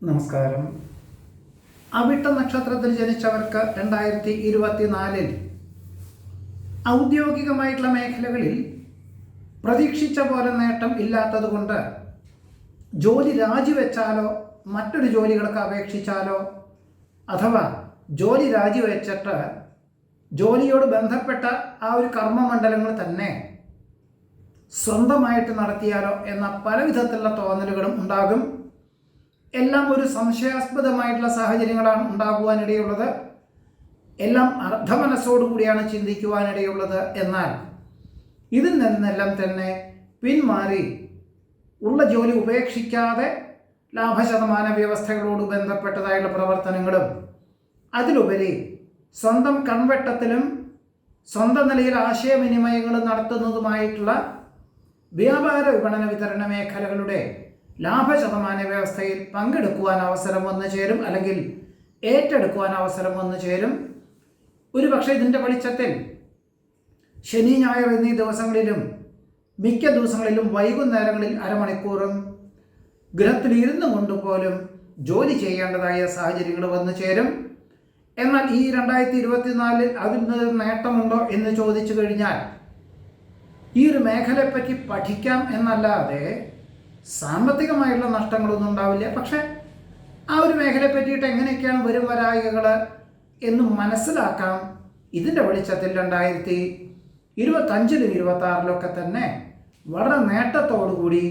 നമസ്കാരം. അവിട്ട നക്ഷത്രത്തിൽ ജനിച്ചവർക്ക് 2024 ഔദ്യോഗികമായിട്ടുള്ള മേഖലകളിൽ പ്രതീക്ഷിച്ച പോലെ നേട്ടം ഇല്ലാത്തതുകൊണ്ട് ജോലി രാജിവെച്ചാലോ മറ്റൊരു ജോലികൾക്ക് അപേക്ഷിച്ചാലോ അഥവാ ജോലി രാജിവെച്ചിട്ട് ജോലിയോട് ബന്ധപ്പെട്ട ആ ഒരു കർമ്മമണ്ഡലങ്ങൾ തന്നെ സ്വന്തമായിട്ട് നടത്തിയാലോ എന്ന പല വിധത്തിലുള്ള തോന്നലുകളും ഉണ്ടാകും. എല്ലാം ഒരു സംശയാസ്പദമായിട്ടുള്ള സാഹചര്യങ്ങളാണ് ഉണ്ടാകുവാനിടയുള്ളത്. എല്ലാം അർദ്ധമനസ്സോടുകൂടിയാണ് ചിന്തിക്കുവാനിടയുള്ളത്. എന്നാൽ ഇതിൽ നിന്നെല്ലാം തന്നെ പിന്മാറി ഉള്ള ജോലി ഉപേക്ഷിക്കാതെ ലാഭശതമാന വ്യവസ്ഥകളോട് ബന്ധപ്പെട്ടതായുള്ള പ്രവർത്തനങ്ങളും അതിലുപരി സ്വന്തം കൺവെട്ടത്തിലും സ്വന്തം നിലയിൽ ആശയവിനിമയങ്ങളും നടത്തുന്നതുമായിട്ടുള്ള വ്യാപാര വിപണന വിതരണ മേഖലകളുടെ ലാഭശതമാന വ്യവസ്ഥയിൽ പങ്കെടുക്കുവാൻ അവസരം വന്നു ചേരും, അല്ലെങ്കിൽ ഏറ്റെടുക്കുവാൻ അവസരം വന്നു ചേരും. ഒരുപക്ഷെ ഇതിൻ്റെ വെളിച്ചത്തിൽ ശനി ഞായർ എന്നീ ദിവസങ്ങളിലും മിക്ക ദിവസങ്ങളിലും വൈകുന്നേരങ്ങളിൽ അരമണിക്കൂറും ഗൃഹത്തിലിരുന്നു കൊണ്ടുപോലും ജോലി ചെയ്യേണ്ടതായ സാഹചര്യങ്ങൾ വന്നു ചേരും. എന്നാൽ ഈ 2024 അതിൽ നിന്ന് നേട്ടമുണ്ടോ എന്ന് ചോദിച്ചു കഴിഞ്ഞാൽ ഈ ഒരു മേഖലയെപ്പറ്റി പഠിക്കാം എന്നല്ലാതെ സാമ്പത്തികമായിട്ടുള്ള നഷ്ടങ്ങളൊന്നും ഉണ്ടാവില്ല. പക്ഷേ ആ ഒരു മേഖലയെ പറ്റിയിട്ട് എങ്ങനെയൊക്കെയാണ് വരും വരായികകൾ എന്ന് മനസ്സിലാക്കാം. ഇതിൻ്റെ വെളിച്ചത്തിൽ 2025 26 തന്നെ വളരെ നേട്ടത്തോടുകൂടി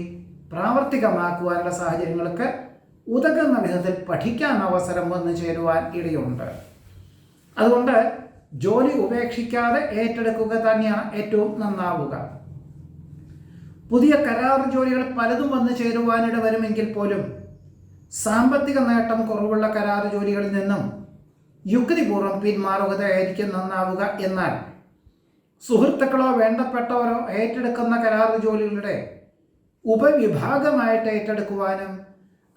പ്രാവർത്തികമാക്കുവാനുള്ള സാഹചര്യങ്ങൾക്ക് ഉതകുന്ന വിധത്തിൽ പഠിക്കാൻ അവസരം വന്നു ചേരുവാൻ ഇടയുണ്ട്. അതുകൊണ്ട് ജോലി ഉപേക്ഷിക്കാതെ ഏറ്റെടുക്കുക തന്നെയാണ് ഏറ്റവും നന്നാവുക. പുതിയ കരാർ ജോലികൾ പലതും വന്നു ചേരുവാനിട വരുമെങ്കിൽ പോലും സാമ്പത്തിക നേട്ടം കുറവുള്ള കരാർ ജോലികളിൽ നിന്നും യുക്തിപൂർവ്വം പിന്മാറുകയായിരിക്കും നന്നാവുക. എന്നാൽ സുഹൃത്തുക്കളോ വേണ്ടപ്പെട്ടവരോ ഏറ്റെടുക്കുന്ന കരാർ ജോലികളുടെ ഉപവിഭാഗമായിട്ട് ഏറ്റെടുക്കുവാനും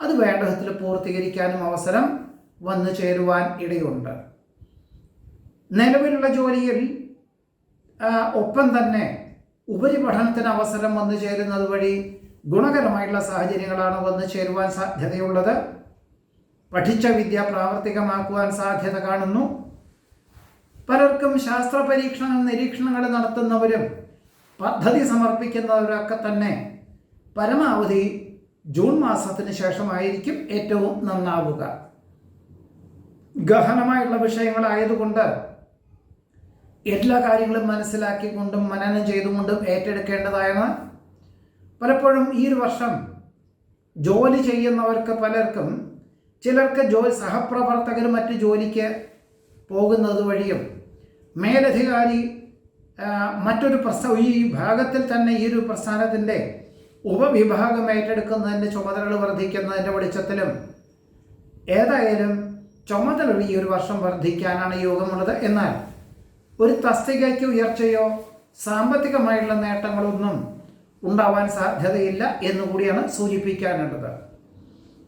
അത് വേണ്ട വിധത്തിൽ പൂർത്തീകരിക്കാനും അവസരം വന്നു ചേരുവാൻ ഇടയുണ്ട്. നിലവിലുള്ള ജോലിയിൽ ഒപ്പം തന്നെ ഉപരിപഠനത്തിന് അവസരം വന്നു ചേരുന്നത് വഴി ഗുണകരമായിട്ടുള്ള സാഹചര്യങ്ങളാണ് വന്നു ചേരുവാൻ സാധ്യതയുള്ളത്. പഠിച്ച വിദ്യ പ്രാവർത്തികമാക്കുവാൻ സാധ്യത കാണുന്നു. പലർക്കും ശാസ്ത്ര പരീക്ഷണങ്ങൾ നിരീക്ഷണങ്ങൾ നടത്തുന്നവരും പദ്ധതി സമർപ്പിക്കുന്നവരൊക്കെ തന്നെ പരമാവധി ജൂൺ മാസത്തിന് ശേഷമായിരിക്കും ഏറ്റവും നന്നാവുക. ഗഹനമായുള്ള വിഷയങ്ങളായതുകൊണ്ട് എല്ലാ കാര്യങ്ങളും മനസ്സിലാക്കിക്കൊണ്ടും മനനം ചെയ്തുകൊണ്ടും ഏറ്റെടുക്കേണ്ടതാണ്. പലപ്പോഴും ഈ ഒരു വർഷം ജോലി ചെയ്യുന്നവർക്ക് പലർക്കും ചിലർക്ക് സഹപ്രവർത്തകർ മറ്റ് ജോലിക്ക് പോകുന്നത് വഴിയും മേലധികാരി മറ്റൊരു ഈ ഭാഗത്തിൽ തന്നെ ഈ ഒരു പ്രസ്ഥാനത്തിൻ്റെ ഉപവിഭാഗം ഏറ്റെടുക്കുന്നതിൻ്റെ ചുമതലകൾ വർദ്ധിക്കുന്നതിൻ്റെ വെളിച്ചത്തിലും ഏതായാലും ചുമതലകൾ ഈ ഒരു വർഷം വർദ്ധിക്കാനാണ് യോഗമുള്ളത്. എന്നാൽ ഒരു തസ്തികയ്ക്ക് ഉയർച്ചയോ സാമ്പത്തികമായിട്ടുള്ള നേട്ടങ്ങളൊന്നും ഉണ്ടാവാൻ സാധ്യതയില്ല എന്നുകൂടിയാണ് സൂചിപ്പിക്കാനുള്ളത്.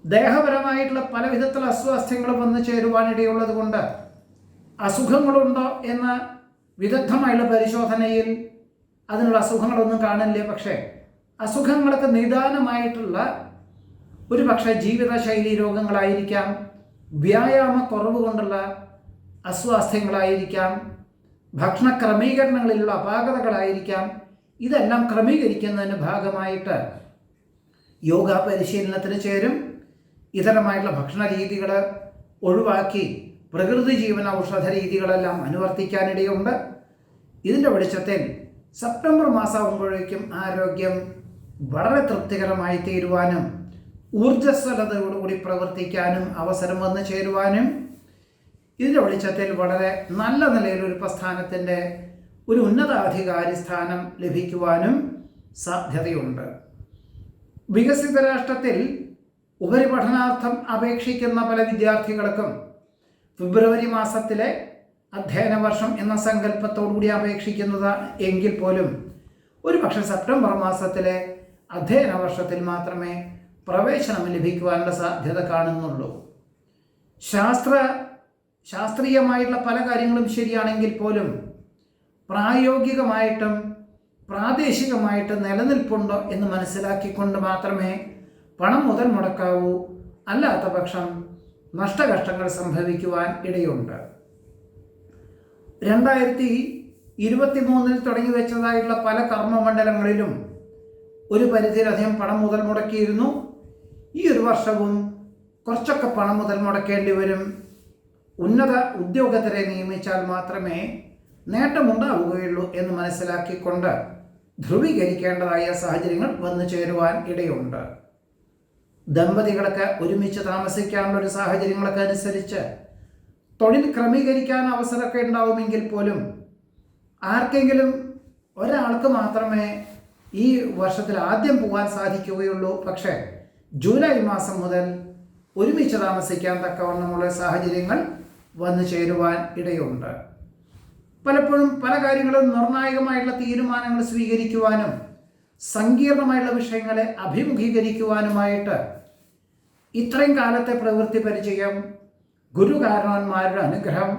ദേഹപരമായിട്ടുള്ള പല വിധത്തിലുള്ള അസ്വാസ്ഥ്യങ്ങളും വന്നു ചേരുവാനിടയുള്ളത് കൊണ്ട് അസുഖങ്ങളുണ്ടോ എന്ന വിദഗ്ധമായുള്ള പരിശോധനയിൽ അതിനുള്ള അസുഖങ്ങളൊന്നും കാണില്ല. പക്ഷേ അസുഖങ്ങൾക്ക് നിദാനമായിട്ടുള്ള ഒരു പക്ഷേ ജീവിതശൈലി രോഗങ്ങളായിരിക്കാം, വ്യായാമക്കുറവ് കൊണ്ടുള്ള അസ്വാസ്ഥ്യങ്ങളായിരിക്കാം, ഭക്ഷണ ക്രമീകരണങ്ങളിലുള്ള അപാകതകളായിരിക്കാം. ഇതെല്ലാം ക്രമീകരിക്കുന്നതിന് ഭാഗമായിട്ട് യോഗ പരിശീലനത്തിന് ചേരും. ഇതരമായിട്ടുള്ള ഭക്ഷണ രീതികൾ ഒഴിവാക്കി പ്രകൃതി ജീവന ഔഷധ രീതികളെല്ലാം അനുവർത്തിക്കാനിടയുണ്ട്. ഇതിൻ്റെ വെളിച്ചത്തിൽ സെപ്റ്റംബർ മാസമാകുമ്പോഴേക്കും ആരോഗ്യം വളരെ തൃപ്തികരമായി തീരുവാനും ഊർജ്ജസ്വലതയോടുകൂടി പ്രവർത്തിക്കാനും അവസരം വന്നു ചേരുവാനും ഇതിൻ്റെ വെളിച്ചത്തിൽ വളരെ നല്ല നിലയിലൊരു പ്രസ്ഥാനത്തിൻ്റെ ഒരു ഉന്നതാധികാരി സ്ഥാനം ലഭിക്കുവാനും സാധ്യതയുണ്ട്. വികസിത രാഷ്ട്രത്തിൽ ഉപരിപഠനാർത്ഥം അപേക്ഷിക്കുന്ന പല വിദ്യാർത്ഥികൾക്കും ഫെബ്രുവരി മാസത്തിലെ അധ്യയന വർഷം എന്ന സങ്കല്പത്തോടുകൂടി അപേക്ഷിക്കുന്നത് എങ്കിൽ പോലും ഒരു പക്ഷേ സെപ്റ്റംബർ മാസത്തിലെ അധ്യയന വർഷത്തിൽ മാത്രമേ പ്രവേശനം ലഭിക്കുവാനുള്ള സാധ്യത കാണുന്നുള്ളൂ. ശാസ്ത്രീയമായിട്ടുള്ള പല കാര്യങ്ങളും ശരിയാണെങ്കിൽ പോലും പ്രായോഗികമായിട്ടും പ്രാദേശികമായിട്ട് നിലനിൽപ്പുണ്ടോ എന്ന് മനസ്സിലാക്കിക്കൊണ്ട് മാത്രമേ പണം മുതൽ മുടക്കാവൂ, അല്ലാത്ത പക്ഷം നഷ്ടകഷ്ടങ്ങൾ സംഭവിക്കുവാൻ ഇടയുണ്ട്. 2023 തുടങ്ങി വെച്ചതായിട്ടുള്ള പല കർമ്മമണ്ഡലങ്ങളിലും ഒരു പരിധിയിലധികം പണം മുതൽ മുടക്കിയിരുന്നു. ഈ ഒരു വർഷവും കുറച്ചൊക്കെ പണം മുതൽ മുടക്കേണ്ടി വരും. ഉന്നത ഉദ്യോഗസ്ഥരെ നിയമിച്ചാൽ മാത്രമേ നേട്ടമുണ്ടാവുകയുള്ളൂ എന്ന് മനസ്സിലാക്കിക്കൊണ്ട് ധ്രുവീകരിക്കേണ്ടതായ സാഹചര്യങ്ങൾ വന്നു ചേരുവാൻ ഇടയുണ്ട്. ദമ്പതികളൊക്കെ ഒരുമിച്ച് താമസിക്കാനുള്ള ഒരു സാഹചര്യങ്ങളൊക്കെ അനുസരിച്ച് തൊഴിൽ ക്രമീകരിക്കാൻ അവസരമൊക്കെ ഉണ്ടാവുമെങ്കിൽ പോലും ആർക്കെങ്കിലും ഒരാൾക്ക് മാത്രമേ ഈ വർഷത്തിൽ ആദ്യം പോകാൻ സാധിക്കുകയുള്ളൂ. പക്ഷേ ജൂലൈ മാസം മുതൽ ഒരുമിച്ച് താമസിക്കാൻ തക്കവണ്ണമുള്ള സാഹചര്യങ്ങൾ വന്നു ചേരുവാൻ ഇടയുണ്ട്. പലപ്പോഴും പല കാര്യങ്ങളും നിർണായകമായിട്ടുള്ള തീരുമാനങ്ങൾ സ്വീകരിക്കുവാനും സങ്കീർണമായിട്ടുള്ള വിഷയങ്ങളെ അഭിമുഖീകരിക്കുവാനുമായിട്ട് ഇത്രയും കാലത്തെ പ്രവൃത്തി പരിചയം, ഗുരുകാരണവന്മാരുടെ അനുഗ്രഹം,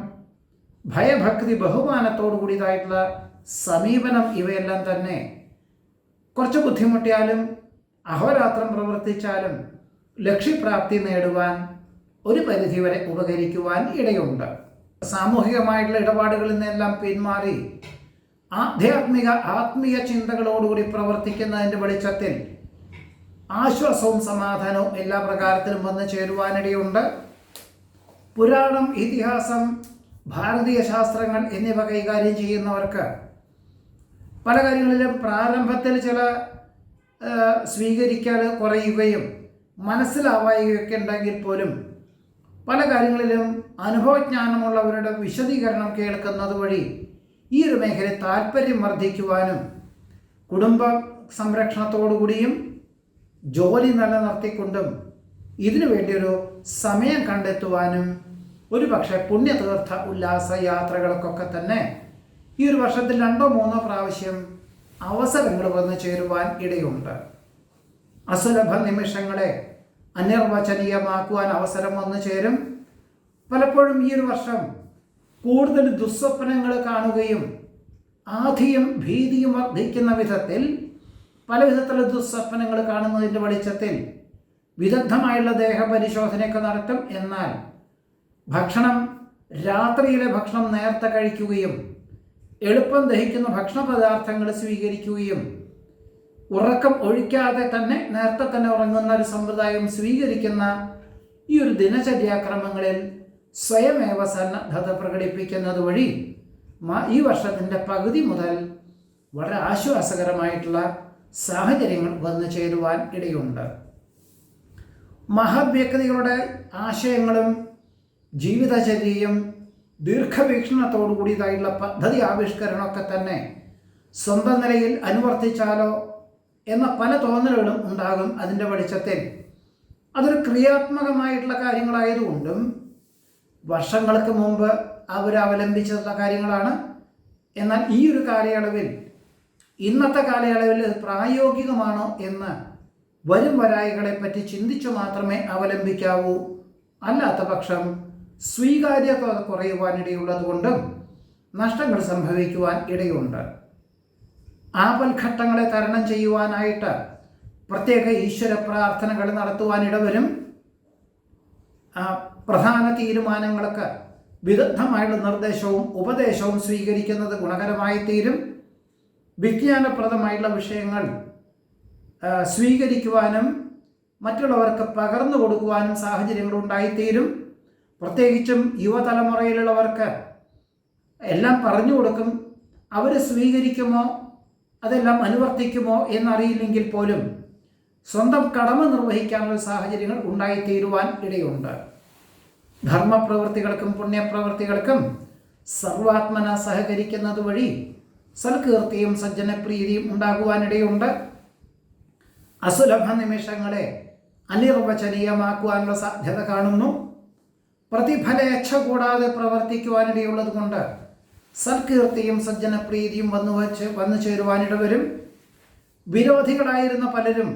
ഭയഭക്തി, ബഹുമാനത്തോടു കൂടിയതായിട്ടുള്ള സമീപനം ഇവയെല്ലാം തന്നെ കുറച്ച് ബുദ്ധിമുട്ടിയാലും അഹോരാത്രം പ്രവർത്തിച്ചാലും ലക്ഷ്യപ്രാപ്തി നേടുവാൻ ഒരു പരിധിവരെ ഉപകരിക്കുവാൻ ഇടയുണ്ട്. സാമൂഹികമായിട്ടുള്ള ഇടപാടുകളിൽ നിന്നെല്ലാം പിന്മാറി ആത്മീയ ചിന്തകളോടുകൂടി പ്രവർത്തിക്കുന്നതിൻ്റെ വെളിച്ചത്തിൽ ആശ്വാസവും സമാധാനവും എല്ലാ പ്രകാരത്തിലും വന്നു ചേരുവാനിടയുണ്ട്. പുരാണം, ഇതിഹാസം, ഭാരതീയ ശാസ്ത്രങ്ങൾ എന്നിവ കൈകാര്യം ചെയ്യുന്നവർക്ക് പല കാര്യങ്ങളിലും പ്രാരംഭത്തിൽ ചില സ്വീകരിക്കൽ കുറയുകയും മനസ്സിലാവുകയൊക്കെ ഉണ്ടെങ്കിൽ പോലും പല കാര്യങ്ങളിലും അനുഭവജ്ഞാനമുള്ളവരുടെ വിശദീകരണം കേൾക്കുന്നത് വഴി ഈ ഒരു മേഖലയിൽ താല്പര്യം വർദ്ധിക്കുവാനും കുടുംബ സംരക്ഷണത്തോടുകൂടിയും ജോലി നിലനിർത്തിക്കൊണ്ടും ഇതിനു വേണ്ടിയൊരു സമയം കണ്ടെത്തുവാനും ഒരു പക്ഷേ പുണ്യതീർത്ഥ ഉല്ലാസ യാത്രകൾക്കൊക്കെ തന്നെ ഈ ഒരു വർഷത്തിൽ 2-3 പ്രാവശ്യം അവസരങ്ങൾ വന്നു ചേരുവാൻ ഇടയുണ്ട്. അസുലഭ നിമിഷങ്ങളെ അനിർവചനീയമാക്കുവാൻ അവസരം വന്നു ചേരും. പലപ്പോഴും ഈ ഒരു വർഷം കൂടുതൽ ദുസ്വപ്നങ്ങൾ കാണുകയും ആധിയും ഭീതിയും വർദ്ധിക്കുന്ന വിധത്തിൽ പല വിധത്തിലുള്ള ദുസ്വപ്നങ്ങൾ കാണുന്നതിൻ്റെ വെളിച്ചത്തിൽ വിദഗ്ധമായുള്ള ദേഹപരിശോധനയൊക്കെ നടത്തും. എന്നാൽ രാത്രിയിലെ ഭക്ഷണം നേരത്തെ കഴിക്കുകയും എളുപ്പം ദഹിക്കുന്ന ഭക്ഷണ പദാർത്ഥങ്ങൾ സ്വീകരിക്കുകയും ഉറക്കം ഒഴിക്കാതെ തന്നെ നേരത്തെ തന്നെ ഉറങ്ങുന്ന ഒരു സമ്പ്രദായം സ്വീകരിക്കുന്ന ഈ ഒരു ദിനചര്യാക്രമങ്ങളിൽ സ്വയമേവ സന്നദ്ധത പ്രകടിപ്പിക്കുന്നത് വഴി ഈ വർഷത്തിൻ്റെ പകുതി മുതൽ വളരെ ആശ്വാസകരമായിട്ടുള്ള സാഹചര്യങ്ങൾ വന്നു ചേരുവാൻ ഇടയുണ്ട്. മഹത് ആശയങ്ങളും ജീവിതചര്യയും ദീർഘവീക്ഷണത്തോടു കൂടിയതായിട്ടുള്ള പദ്ധതി ആവിഷ്കരണമൊക്കെ തന്നെ സ്വന്തം നിലയിൽ അനുവർത്തിച്ചാലോ എന്ന പല തോന്നലുകളും ഉണ്ടാകും. അതിൻ്റെ വെളിച്ചത്തിൽ അതൊരു ക്രിയാത്മകമായിട്ടുള്ള കാര്യങ്ങളായതുകൊണ്ടും വർഷങ്ങൾക്ക് മുമ്പ് അവലംബിച്ചിട്ടുള്ള കാര്യങ്ങളാണ്. എന്നാൽ ഈ ഒരു കാലയളവിൽ ഇന്നത്തെ കാലയളവിൽ പ്രായോഗികമാണോ എന്ന് വരും വരായികളെപ്പറ്റി ചിന്തിച്ചു മാത്രമേ അവലംബിക്കാവൂ. അല്ലാത്ത പക്ഷം സ്വീകാര്യത കുറയുവാനിടയുള്ളത് കൊണ്ടും നഷ്ടങ്ങൾ സംഭവിക്കുവാൻ ഇടയുണ്ട്. ആപൽഘട്ടങ്ങളെ തരണം ചെയ്യുവാനായിട്ട് പ്രത്യേക ഈശ്വര പ്രാർത്ഥനകൾ നടത്തുവാനിടവരും. പ്രധാന തീരുമാനങ്ങൾക്ക് വിദഗ്ധമായുള്ള നിർദ്ദേശവും ഉപദേശവും സ്വീകരിക്കുന്നത് ഗുണകരമായി തീരും. വിജ്ഞാനപ്രദമായിട്ടുള്ള വിഷയങ്ങൾ സ്വീകരിക്കുവാനും മറ്റുള്ളവർക്ക് പകർന്നു കൊടുക്കുവാനും സാഹചര്യങ്ങൾ ഉണ്ടായിത്തീരും. പ്രത്യേകിച്ചും യുവതലമുറയിലുള്ളവർക്ക് എല്ലാം പറഞ്ഞു കൊടുക്കും. അവർ സ്വീകരിക്കുമോ അതെല്ലാം അനുവർത്തിക്കുമോ എന്നറിയില്ലെങ്കിൽ പോലും സ്വന്തം കടമ നിർവഹിക്കാനുള്ള സാഹചര്യങ്ങൾ ഉണ്ടായിത്തീരുവാൻ ഇടയുണ്ട്. ധർമ്മപ്രവൃത്തികൾക്കും പുണ്യപ്രവൃത്തികൾക്കും സർവാത്മന സഹകരിക്കുന്നത് വഴി സൽകീർത്തിയും സജ്ജനപ്രീതിയും ഉണ്ടാകുവാനിടയുണ്ട്. അസുലഭ നിമിഷങ്ങളെ അനിർവചനീയമാക്കുവാനുള്ള സാധ്യത കാണുന്നു. പ്രതിഫലേച്ഛ കൂടാതെ പ്രവർത്തിക്കുവാനിടയുള്ളത് കൊണ്ട് സൽകീർത്തിയും സജ്ജനപ്രീതിയും വന്നു ചേരുവാനിടവരും. വിരോധികളായിരുന്ന പലരും,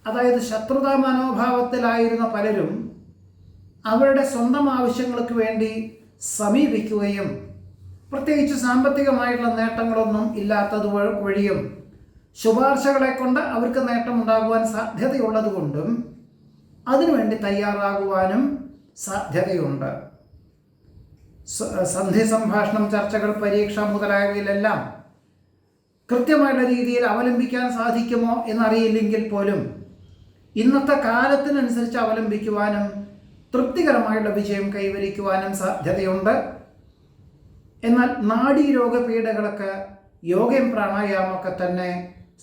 അതായത് ശത്രുതാ മനോഭാവത്തിലായിരുന്ന പലരും അവരുടെ സ്വന്തം ആവശ്യങ്ങൾക്ക് വേണ്ടി സമീപിക്കുകയും പ്രത്യേകിച്ച് സാമ്പത്തികമായിട്ടുള്ള നേട്ടങ്ങളൊന്നും ഇല്ലാത്തത് വഴിയും ശുപാർശകളെ കൊണ്ട് അവർക്ക് നേട്ടമുണ്ടാകുവാൻ സാധ്യതയുള്ളത് കൊണ്ടും അതിനുവേണ്ടി തയ്യാറാകുവാനും സാധ്യതയുണ്ട്. സന്ധി സംഭാഷണം, ചർച്ചകൾ, പരീക്ഷ മുതലായവയിലെല്ലാം കൃത്യമായുള്ള രീതിയിൽ അവലംബിക്കാൻ സാധിക്കുമോ എന്നറിയില്ലെങ്കിൽ പോലും ഇന്നത്തെ കാലത്തിനനുസരിച്ച് അവലംബിക്കുവാനും തൃപ്തികരമായുള്ള വിജയം കൈവരിക്കുവാനും സാധ്യതയുണ്ട്. എന്നാൽ നാഡീരോഗ പീഡകളൊക്കെ യോഗയും പ്രാണായാമമൊക്കെ തന്നെ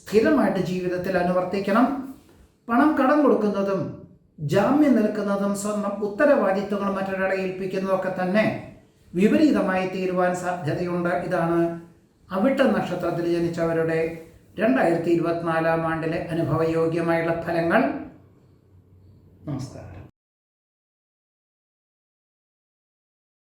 സ്ഥിരമായിട്ട് ജീവിതത്തിൽ അനുവർത്തിക്കണം. പണം കടം കൊടുക്കുന്നതും ജാമ്യം നിൽക്കുന്നതും സ്വന്തം ഉത്തരവാദിത്വങ്ങൾ മറ്റൊരാളെ ഏൽപ്പിക്കുന്നതൊക്കെ തന്നെ വിപരീതമായി തീരുവാൻ സാധ്യതയുണ്ട്. ഇതാണ് അവിട്ടം നക്ഷത്രത്തിൽ ജനിച്ചവരുടെ 2024 ആണ്ടിലെ അനുഭവയോഗ്യമായുള്ള ഫലങ്ങൾ. നമസ്കാരം.